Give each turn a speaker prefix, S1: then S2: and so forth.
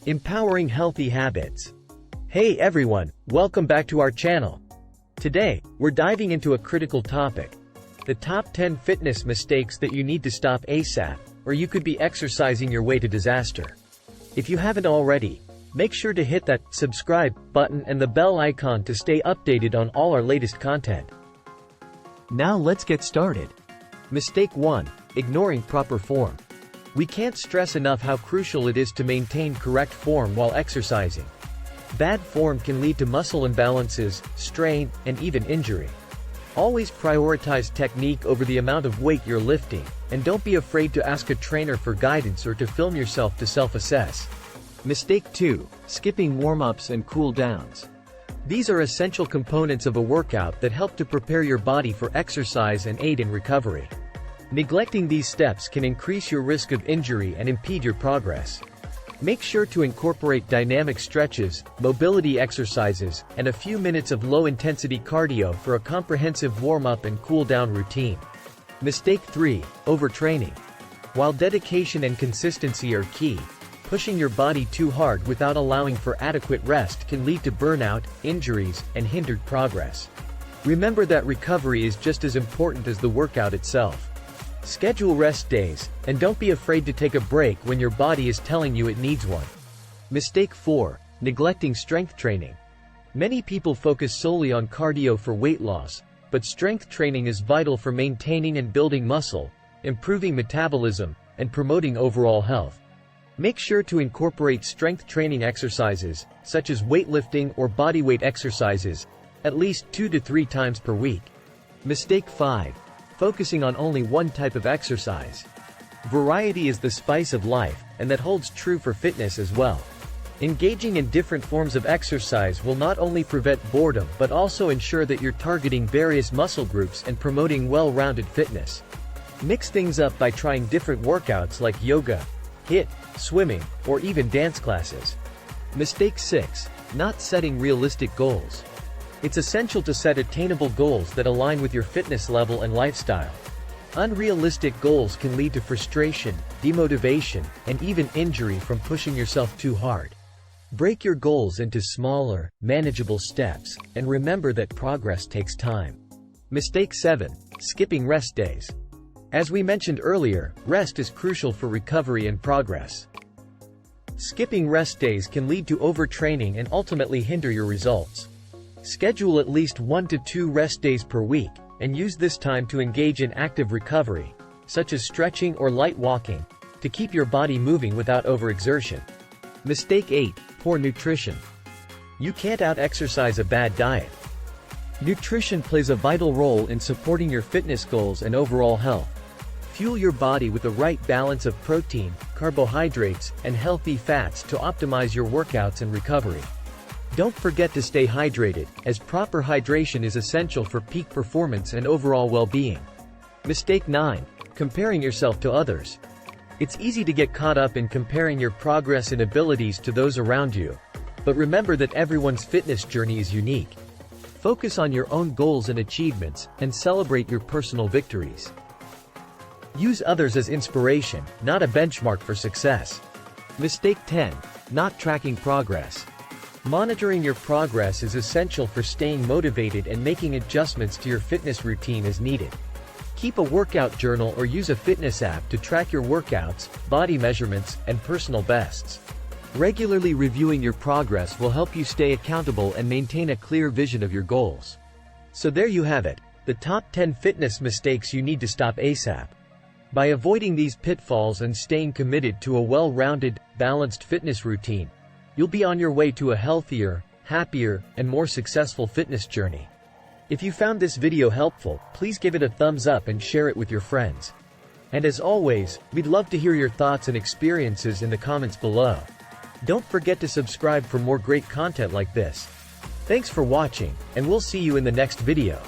S1: Empowering healthy habits. Hey everyone, welcome back to our channel. Today, we're diving into a critical topic. The top 10 fitness mistakes that you need to stop ASAP, or you could be exercising your way to disaster. If you haven't already, make sure to hit that subscribe button and the bell icon to stay updated on all our latest content. Now let's get started. Mistake 1. Ignoring proper form. We can't stress enough how crucial it is to maintain correct form while exercising. Bad form can lead to muscle imbalances, strain, and even injury. Always prioritize technique over the amount of weight you're lifting, and don't be afraid to ask a trainer for guidance or to film yourself to self-assess. Mistake 2. Skipping warm-ups and cool-downs. These are essential components of a workout that help to prepare your body for exercise and aid in recovery. Neglecting these steps can increase your risk of injury and impede your progress. Make sure to incorporate dynamic stretches, mobility exercises, and a few minutes of low-intensity cardio for a comprehensive warm-up and cool-down routine. Mistake 3. Overtraining. While dedication and consistency are key, pushing your body too hard without allowing for adequate rest can lead to burnout, injuries, and hindered progress. Remember that recovery is just as important as the workout itself. Schedule rest days, and don't be afraid to take a break when your body is telling you it needs one. Mistake 4. Neglecting strength training. Many people focus solely on cardio for weight loss, but strength training is vital for maintaining and building muscle, improving metabolism, and promoting overall health. Make sure to incorporate strength training exercises, such as weightlifting or bodyweight exercises, at least 2 to 3 times per week. Mistake 5. Focusing on only one type of exercise. Variety is the spice of life, and that holds true for fitness as well. Engaging in different forms of exercise will not only prevent boredom but also ensure that you're targeting various muscle groups and promoting well-rounded fitness. Mix things up by trying different workouts like yoga, HIIT, swimming, or even dance classes. Mistake 6. Not setting realistic goals. It's essential to set attainable goals that align with your fitness level and lifestyle. Unrealistic goals can lead to frustration, demotivation, and even injury from pushing yourself too hard. Break your goals into smaller, manageable steps, and remember that progress takes time. Mistake 7. Skipping rest days. As we mentioned earlier, rest is crucial for recovery and progress. Skipping rest days can lead to overtraining and ultimately hinder your results. Schedule at least 1 to 2 rest days per week, and use this time to engage in active recovery, such as stretching or light walking, to keep your body moving without overexertion. Mistake 8. Poor nutrition. You can't out-exercise a bad diet. Nutrition plays a vital role in supporting your fitness goals and overall health. Fuel your body with the right balance of protein, carbohydrates, and healthy fats to optimize your workouts and recovery. Don't forget to stay hydrated, as proper hydration is essential for peak performance and overall well-being. Mistake 9. Comparing yourself to others. It's easy to get caught up in comparing your progress and abilities to those around you. But remember that everyone's fitness journey is unique. Focus on your own goals and achievements, and celebrate your personal victories. Use others as inspiration, not a benchmark for success. Mistake 10. Not tracking progress. Monitoring your progress is essential for staying motivated and making adjustments to your fitness routine as needed. Keep a workout journal or use a fitness app to track your workouts, body measurements, and personal bests. Regularly reviewing your progress will help you stay accountable and maintain a clear vision of your goals. So there you have it, the top 10 fitness mistakes you need to stop ASAP. By avoiding these pitfalls and staying committed to a well-rounded, balanced fitness routine, you'll be on your way to a healthier, happier, and more successful fitness journey. If you found this video helpful, please give it a thumbs up and share it with your friends. And as always, we'd love to hear your thoughts and experiences in the comments below. Don't forget to subscribe for more great content like this. Thanks for watching, and we'll see you in the next video.